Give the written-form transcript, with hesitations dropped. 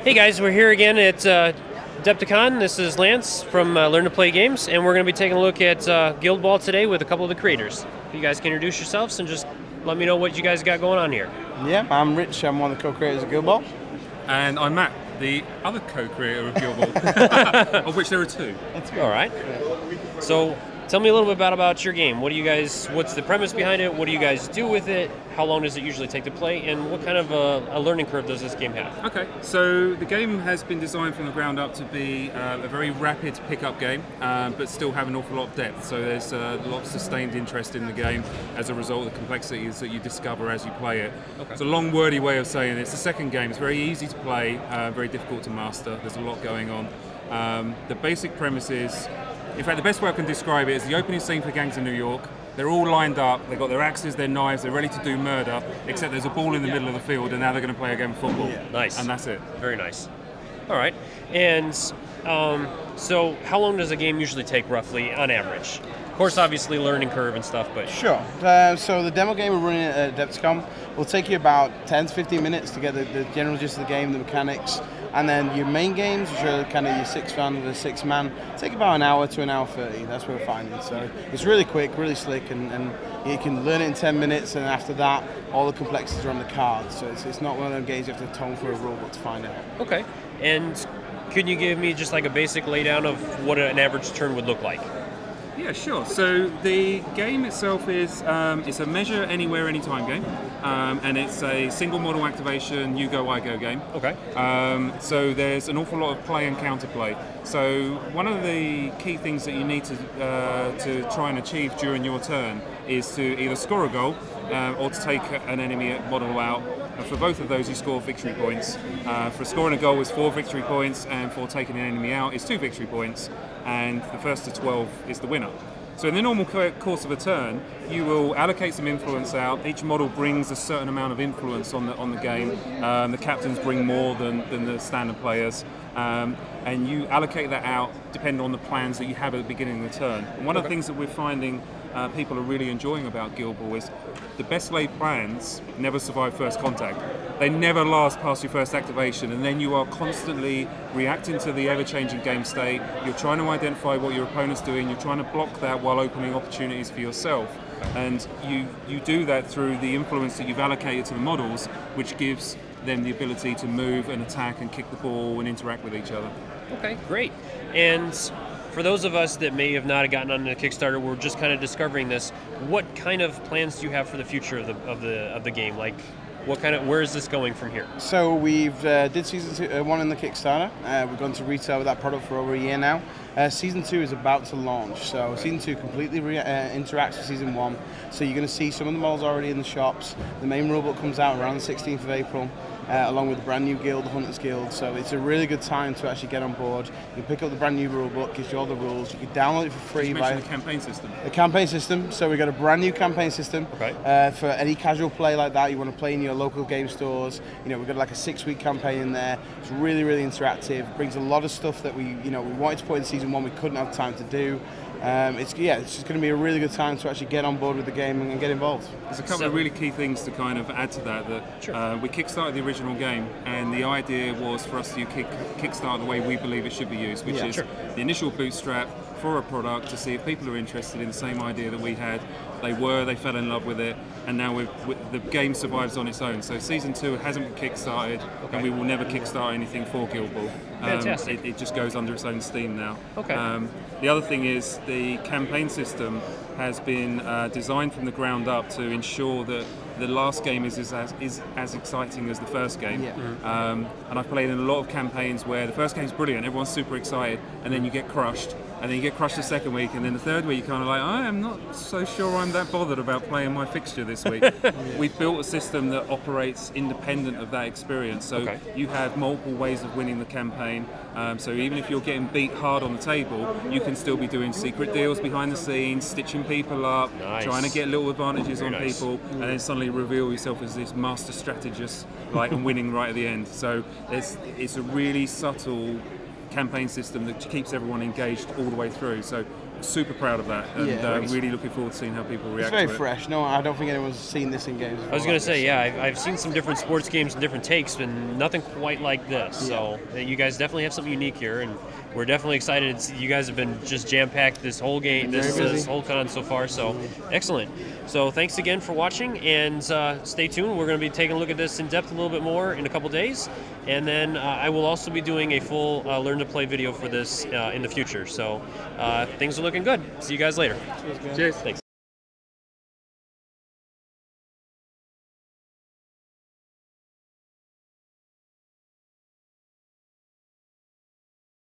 Hey guys, we're here again at Adepticon. This is Lance from Learn to Play Games, and we're going to be taking a look at Guildball today with a couple of the creators. If you guys can introduce yourselves and just let me know what you guys got going on here. Yeah, I'm Rich. I'm one of the co-creators of Guildball. And I'm Matt, the other co-creator of Guildball, of which there are two. All right. So tell me a little bit about your game. What's the premise behind it? What do you guys do with it? How long does it usually take to play? And what kind of a learning curve does this game have? Okay, so the game has been designed from the ground up to be a very rapid pickup game, but still have an awful lot of depth. So there's a lot of sustained interest in the game as a result of the complexities that you discover as you play it. Okay. It's a long, wordy way of saying it. It's the second game. It's very easy to play, very difficult to master. There's a lot going on. The basic premise is, in fact, the best way I can describe it is the opening scene for Gangs of New York. They're all lined up, they've got their axes, their knives, they're ready to do murder, except there's a ball in the middle of the field and now they're going to play a game of football. Yeah. Nice. And that's it. Very nice. All right. And so how long does a game usually take roughly on average? Of course, obviously learning curve and stuff, but... Sure. So the demo game we're running at Adepticon will take you about 10 to 15 minutes to get the general gist of the game, the mechanics, and then your main games, which are kind of your 6-man to 6-man, take about an hour to an hour 30. That's what we're finding. So it's really quick, really slick, and you can learn it in 10 minutes, and after that, all the complexities are on the cards. So it's not one of them games you have to tone for a rulebook to find out. Okay. And could you give me just like a basic laydown of what an average turn would look like? Yeah, sure. So the game itself is it's a measure anywhere, anytime game, and it's a single model activation, you go, I go game. Okay. So there's an awful lot of play and counterplay. So one of the key things that you need to try and achieve during your turn is to either score a goal or to take an enemy model out. And for both of those, you score victory points. For scoring a goal is 4 victory points, and for taking an enemy out is 2 victory points. And the first to 12 is the winner. So in the normal course of a turn, you will allocate some influence out. Each model brings a certain amount of influence on the game. The captains bring more than the standard players. And you allocate that out depending on the plans that you have at the beginning of the turn. And one of the things that we're finding people are really enjoying about Guildball is the best laid plans never survive first contact. They never last past your first activation, and then you are constantly reacting to the ever-changing game state. You're trying to identify what your opponent's doing, you're trying to block that while opening opportunities for yourself. And you do that through the influence that you've allocated to the models, which gives them the ability to move and attack and kick the ball and interact with each other. Okay, great. And for those of us that may have not gotten on the Kickstarter, we're just kind of discovering this. What kind of plans do you have for the future of the game? Like, where is this going from here? So we've did season 1 in the Kickstarter. We've gone to retail with that product for over a year now. Season 2 is about to launch. So season 2 completely interacts with season 1. So you're going to see some of the models already in the shops. The main rulebook comes out around the 16th of April. Along with the brand new guild, the Hunters Guild. So it's a really good time to actually get on board. You can pick up the brand new rulebook, gives you all the rules. You can download it for free. You mentioned the campaign system. The campaign system. So we've got a brand new campaign system. Okay. For any casual play like that, you want to play in your local game stores. We've got like a 6-week campaign in there. It's really, really interactive. It brings a lot of stuff that we wanted to put in season 1 we couldn't have time to do. It's just going to be a really good time to actually get on board with the game and get involved. There's a couple of really key things to kind of add to that. Sure. We kickstarted the original game, and the idea was for us to kickstart the way we believe it should be used, which is the initial bootstrap for a product to see if people are interested in the same idea that we had. They fell in love with it, and now the game survives on its own. So season 2 hasn't been kickstarted, and we will never kickstart anything for Guildball. Fantastic. It just goes under its own steam now. Okay. The other thing is the campaign system has been designed from the ground up to ensure that the last game is as exciting as the first game. Yeah. And I've played in a lot of campaigns where the first game's brilliant, everyone's super excited, and then you get crushed. And then you get crushed the second week, and then the third week you're kind of like, I am not so sure I'm that bothered about playing my fixture this week. We've built a system that operates independent of that experience. So you have multiple ways of winning the campaign. So even if you're getting beat hard on the table, you can still be doing secret deals behind the scenes, stitching people up, trying to get little advantages on people, and then suddenly reveal yourself as this master strategist, and winning right at the end. So it's a really subtle campaign system that keeps everyone engaged all the way through. So super proud of that, and Yeah. really looking forward to seeing how people It's react very to it. fresh. No, I don't think anyone's seen this in games. I was going to say, yeah, I've seen some different sports games and different takes, but nothing quite like this. So you guys definitely have something unique here, and we're definitely excited. You guys have been just jam-packed this whole game, this whole con so far, so excellent. So thanks again for watching, and stay tuned. We're going to be taking a look at this in depth a little bit more in a couple days, and then I will also be doing a full Learn to Play video for this in the future. So things are looking good. See you guys later. Cheers. Thanks.